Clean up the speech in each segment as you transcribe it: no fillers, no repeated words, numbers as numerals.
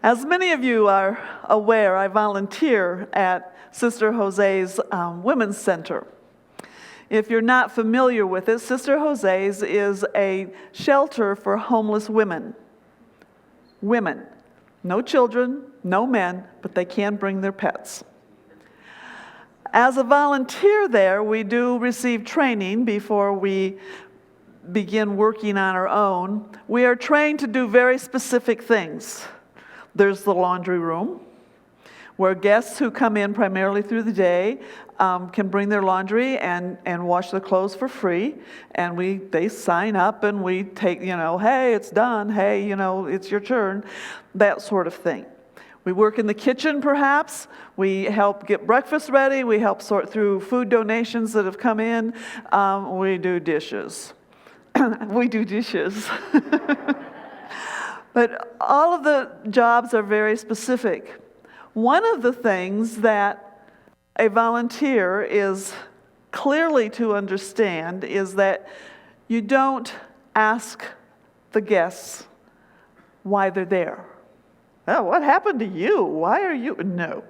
As many of you are aware, I volunteer at Sister Jose's Women's Center. If you're not familiar with it, Sister Jose's is a shelter for homeless women. Women. No children, no men, but they can bring their pets. As a volunteer there, we do receive training before we begin working on our own. We are trained to do very specific things. There's the laundry room, where guests who come in primarily through the day can bring their laundry and wash their clothes for free. And they sign up and we take, hey, it's done. Hey, it's your turn. That sort of thing. We work in the kitchen, perhaps. We help get breakfast ready. We help sort through food donations that have come in. We do dishes. We do dishes. But all of the jobs are very specific. One of the things that a volunteer is clearly to understand is that you don't ask the guests why they're there. Oh, what happened to you? Why are you? No.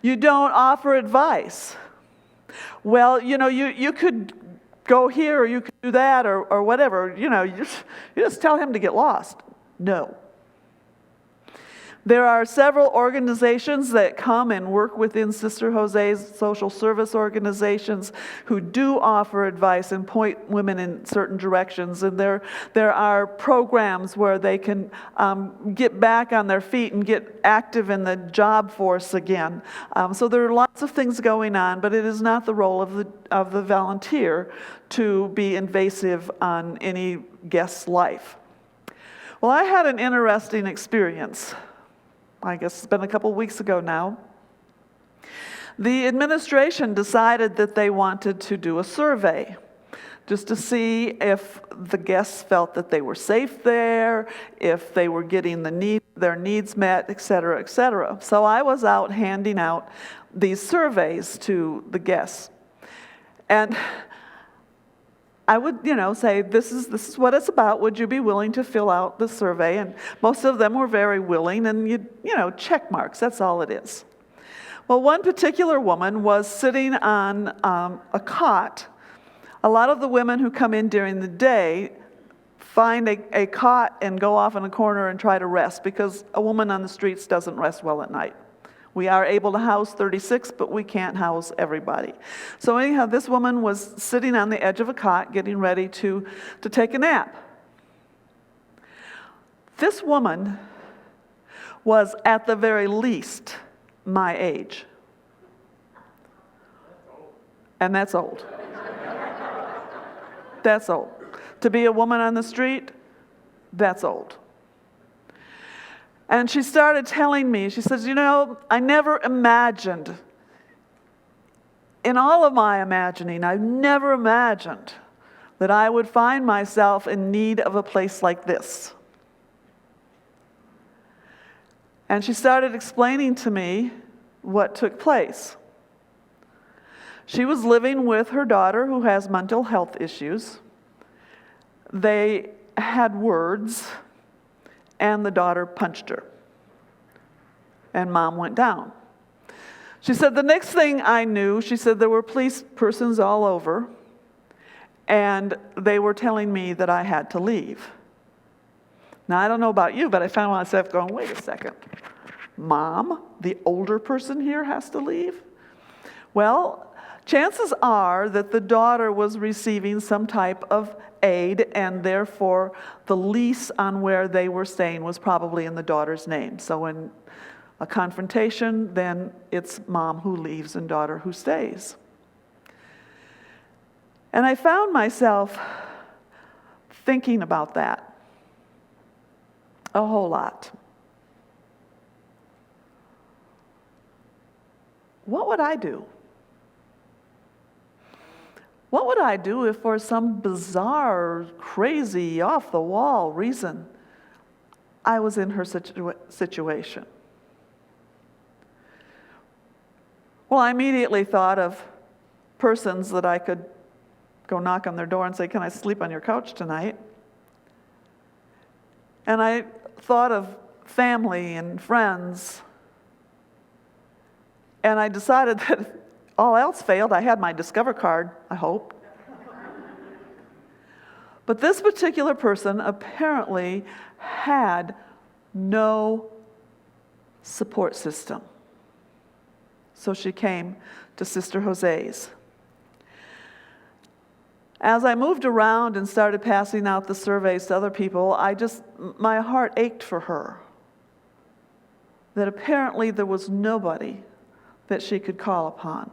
You don't offer advice. Well, you could go here or you could do that or whatever. You just tell him to get lost. No. There are several organizations that come and work within Sister Jose's social service organizations who do offer advice and point women in certain directions. And there are programs where they can get back on their feet and get active in the job force again. So there are lots of things going on, but it is not the role of the volunteer to be invasive on any guest's life. Well, I had an interesting experience. I guess it's been a couple weeks ago now. The administration decided that they wanted to do a survey just to see if the guests felt that they were safe there, if they were getting their needs met, et cetera, et cetera. So I was out handing out these surveys to the guests. And I would, say, this is what it's about. Would you be willing to fill out the survey? And most of them were very willing, and check marks. That's all it is. Well, one particular woman was sitting on a cot. A lot of the women who come in during the day find a cot and go off in a corner and try to rest because a woman on the streets doesn't rest well at night. We are able to house 36, but we can't house everybody. So anyhow, this woman was sitting on the edge of a cot getting ready to take a nap. This woman was at the very least my age. And that's old. That's old. To be a woman on the street, that's old. And she started telling me, she says, I never imagined, in all of my imagining, I've never imagined that I would find myself in need of a place like this. And she started explaining to me what took place. She was living with her daughter who has mental health issues. They had words. And the daughter punched her. And mom went down. She said, the next thing I knew, she said there were police persons all over, and they were telling me that I had to leave. Now, I don't know about you, but I found myself going, wait a second. Mom, the older person here, has to leave? Well, chances are that the daughter was receiving some type of aid, and therefore the lease on where they were staying was probably in the daughter's name. So in a confrontation, then it's mom who leaves and daughter who stays. And I found myself thinking about that a whole lot. What would I do? What would I do if for some bizarre, crazy, off-the-wall reason I was in her situation? Well, I immediately thought of persons that I could go knock on their door and say, can I sleep on your couch tonight? And I thought of family and friends. And I decided that if all else failed, I had my Discover card, I hope. But this particular person apparently had no support system. So she came to Sister Jose's. As I moved around and started passing out the surveys to other people, my heart ached for her. That apparently there was nobody that she could call upon.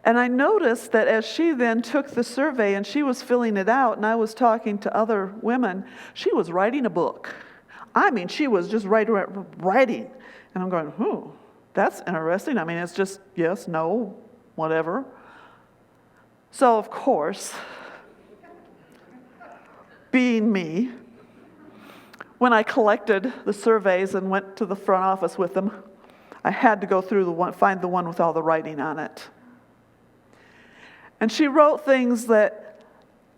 And I noticed that as she then took the survey and she was filling it out and I was talking to other women, she was writing a book. I mean, she was just writing. And I'm going, that's interesting. I mean, it's just yes, no, whatever. So, of course, being me, when I collected the surveys and went to the front office with them, I had to go through find the one with all the writing on it. And she wrote things that,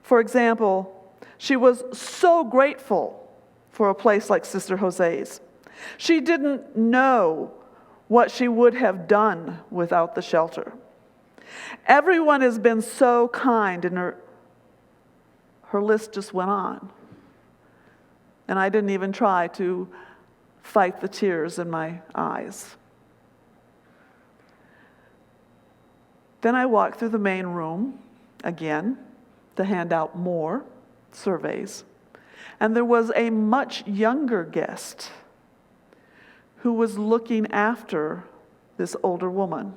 for example, she was so grateful for a place like Sister Jose's. She didn't know what she would have done without the shelter. Everyone has been so kind, and her list just went on. And I didn't even try to fight the tears in my eyes. Then I walked through the main room again to hand out more surveys. And there was a much younger guest who was looking after this older woman,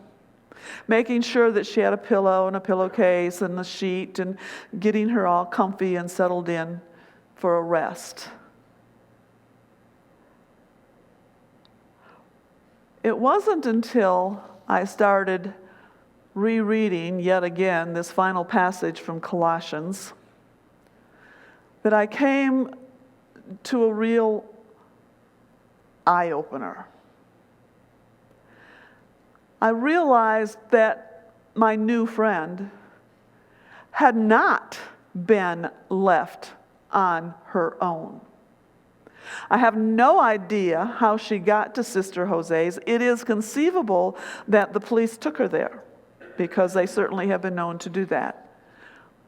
making sure that she had a pillow and a pillowcase and a sheet and getting her all comfy and settled in for a rest. It wasn't until I started rereading yet again this final passage from Colossians that I came to a real eye-opener. I realized that my new friend had not been left on her own. I have no idea how she got to Sister Jose's. It is conceivable that the police took her there, because they certainly have been known to do that.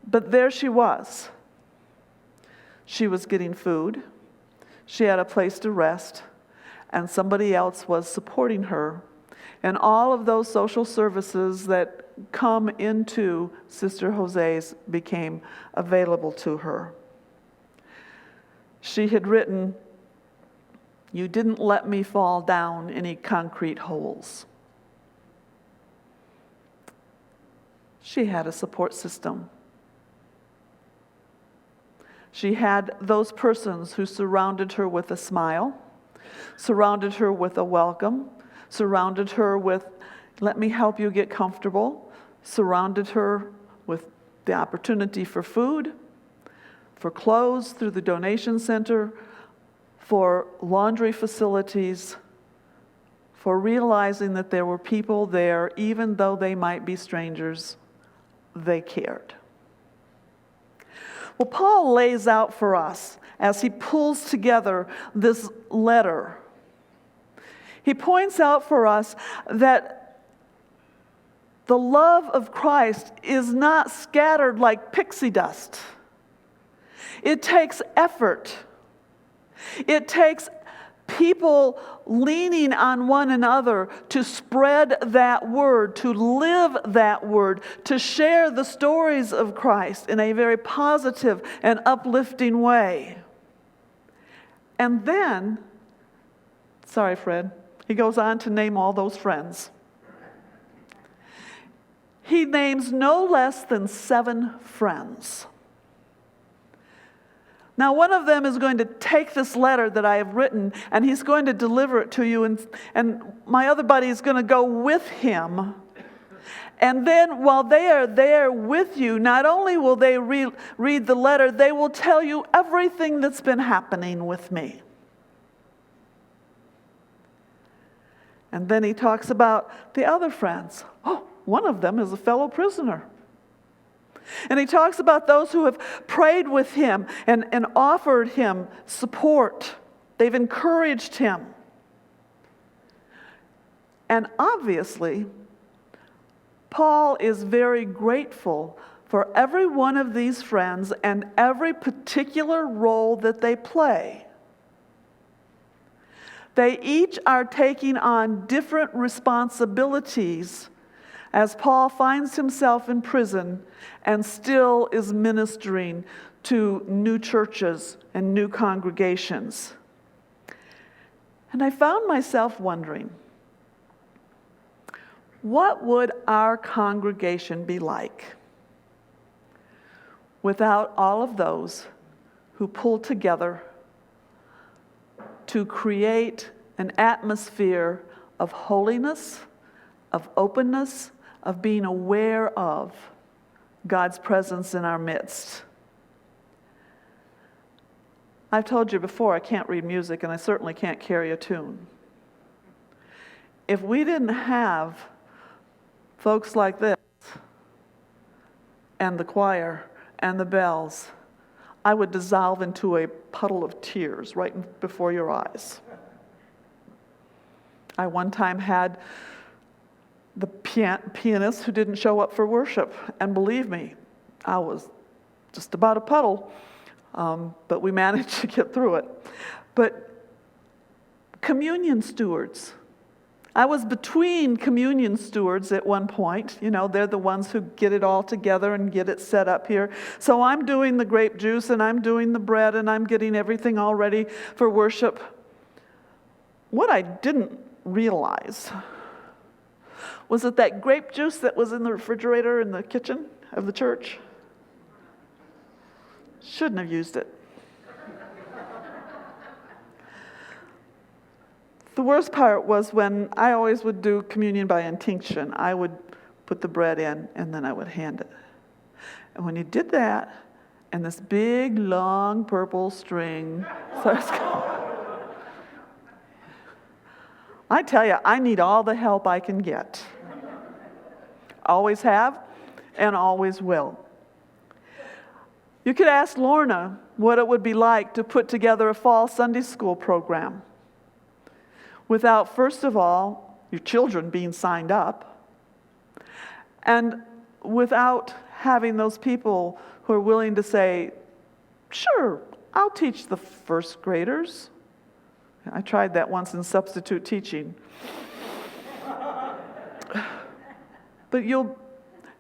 But there she was. She was getting food. She had a place to rest. And somebody else was supporting her. And all of those social services that come into Sister Jose's became available to her. She had written, "You didn't let me fall down any concrete holes." She had a support system. She had those persons who surrounded her with a smile, surrounded her with a welcome, surrounded her with, "Let me help you get comfortable," surrounded her with the opportunity for food, for clothes through the donation center, for laundry facilities, for realizing that there were people there, even though they might be strangers, they cared. Well, Paul lays out for us, as he pulls together this letter, he points out for us that the love of Christ is not scattered like pixie dust. It takes effort. It takes people leaning on one another to spread that word, to live that word, to share the stories of Christ in a very positive and uplifting way. And then, sorry, Fred, he goes on to name all those friends. He names no less than 7 friends. Now, one of them is going to take this letter that I have written, and he's going to deliver it to you, and my other buddy is going to go with him. And then while they are there with you, not only will they read the letter, they will tell you everything that's been happening with me. And then he talks about the other friends. Oh, one of them is a fellow prisoner. And he talks about those who have prayed with him and offered him support. They've encouraged him. And obviously, Paul is very grateful for every one of these friends and every particular role that they play. They each are taking on different responsibilities as Paul finds himself in prison and still is ministering to new churches and new congregations. And I found myself wondering, what would our congregation be like without all of those who pull together to create an atmosphere of holiness, of openness, of being aware of God's presence in our midst? I've told you before, I can't read music, and I certainly can't carry a tune. If we didn't have folks like this, and the choir, and the bells, I would dissolve into a puddle of tears right before your eyes. I one time had the pianist who didn't show up for worship, and believe me, I was just about a puddle, but we managed to get through it. But communion stewards, I was between communion stewards at one point. You know, they're the ones who get it all together and get it set up here. So I'm doing the grape juice, and I'm doing the bread, and I'm getting everything all ready for worship. What I didn't realize was that grape juice that was in the refrigerator in the kitchen of the church, shouldn't have used it. The worst part was when I always would do communion by intinction. I would put the bread in, and then I would hand it. And when you did that, and this big, long, purple string starts going, I tell you, I need all the help I can get. Always have, and always will. You could ask Lorna what it would be like to put together a fall Sunday school program without, first of all, your children being signed up, and without having those people who are willing to say, sure, I'll teach the first graders. I tried that once in substitute teaching. But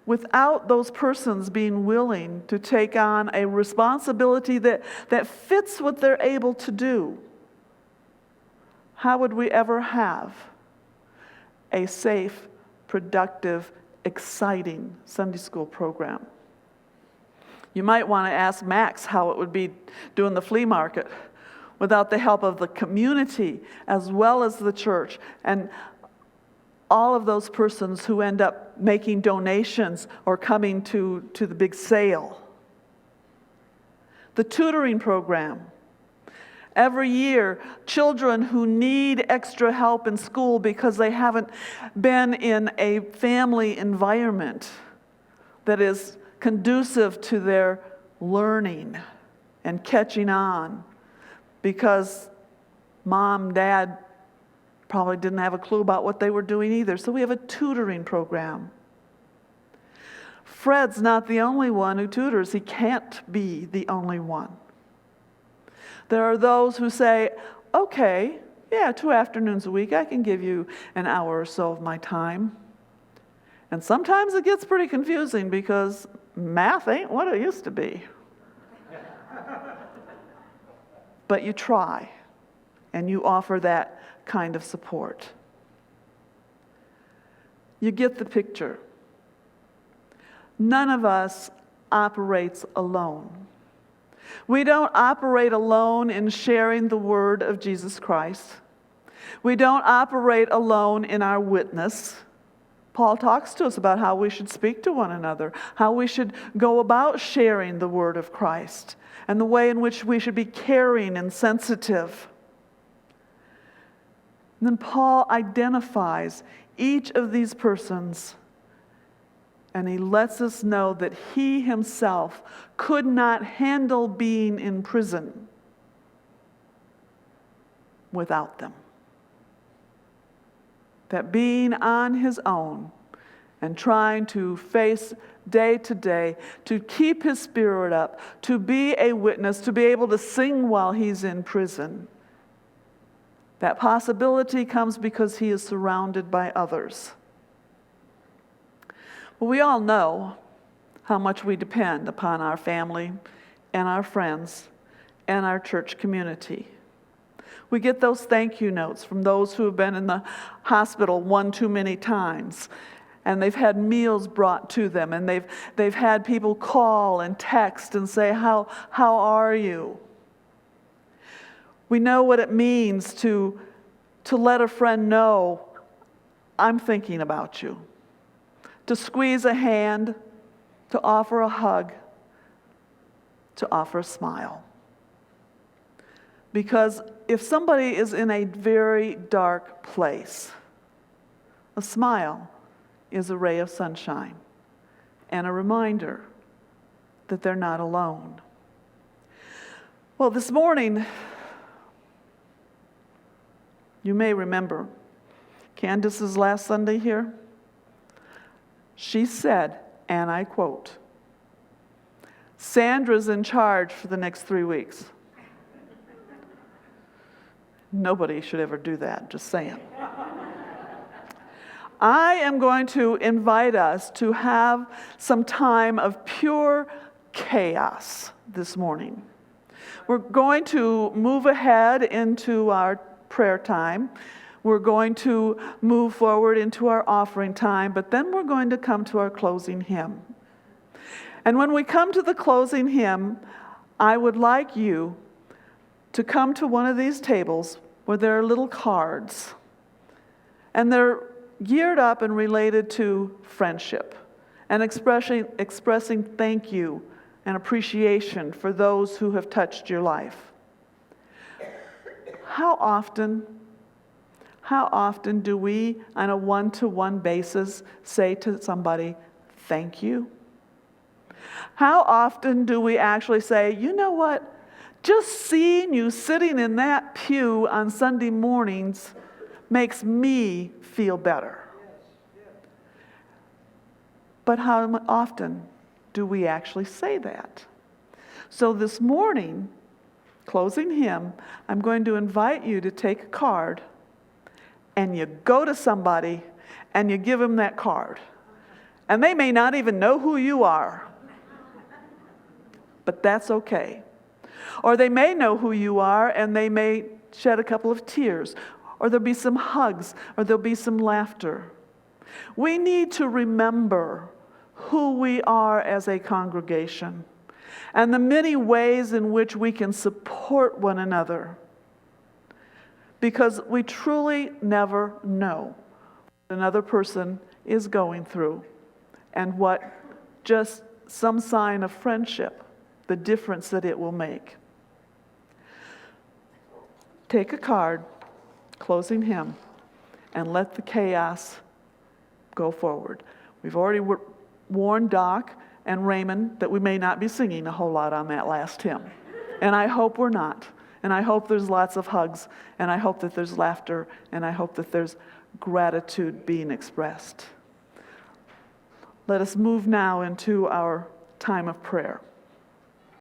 without those persons being willing to take on a responsibility that fits what they're able to do, how would we ever have a safe, productive, exciting Sunday school program? You might want to ask Max how it would be doing the flea market without the help of the community as well as the church and all of those persons who end up making donations or coming to the big sale. The tutoring program. Every year, children who need extra help in school because they haven't been in a family environment that is conducive to their learning and catching on, because mom, dad probably didn't have a clue about what they were doing either. So we have a tutoring program. Fred's not the only one who tutors. He can't be the only one. There are those who say, okay, yeah, 2 afternoons a week, I can give you an hour or so of my time. And sometimes it gets pretty confusing because math ain't what it used to be. But you try, and you offer that kind of support. You get the picture. None of us operates alone. We don't operate alone in sharing the word of Jesus Christ. We don't operate alone in our witness. Paul talks to us about how we should speak to one another, how we should go about sharing the word of Christ, and the way in which we should be caring and sensitive. And then Paul identifies each of these persons And he lets us know that he himself could not handle being in prison without them. That being on his own and trying to face day to day, to keep his spirit up, to be a witness, to be able to sing while he's in prison, that possibility comes because he is surrounded by others. Well, we all know how much we depend upon our family and our friends and our church community. We get those thank you notes from those who have been in the hospital one too many times, and they've had meals brought to them, and they've had people call and text and say, how are you? We know what it means to let a friend know, I'm thinking about you. To squeeze a hand, to offer a hug, to offer a smile. Because if somebody is in a very dark place, a smile is a ray of sunshine and a reminder that they're not alone. Well, this morning, you may remember Candace's last Sunday here. She said, and I quote, "Sandra's in charge for the next 3 weeks." Nobody should ever do that, just saying. I am going to invite us to have some time of pure chaos this morning. We're going to move ahead into our prayer time. We're going to move forward into our offering time, but then we're going to come to our closing hymn. And when we come to the closing hymn, I would like you to come to one of these tables where there are little cards. And they're geared up and related to friendship and expressing thank you and appreciation for those who have touched your life. How often do we, on a one-to-one basis, say to somebody, thank you? How often do we actually say, you know what? Just seeing you sitting in that pew on Sunday mornings makes me feel better. But how often do we actually say that? So this morning, closing hymn, I'm going to invite you to take a card and you go to somebody and you give them that card. And they may not even know who you are. But that's okay. Or they may know who you are and they may shed a couple of tears. Or there'll be some hugs. Or there'll be some laughter. We need to remember who we are as a congregation and the many ways in which we can support one another. Because we truly never know what another person is going through and what just some sign of friendship, the difference that it will make. Take a card, closing hymn, and let the chaos go forward. We've already warned Doc and Raymond that we may not be singing a whole lot on that last hymn. And I hope we're not. And I hope there's lots of hugs, and I hope that there's laughter, and I hope that there's gratitude being expressed. Let us move now into our time of prayer.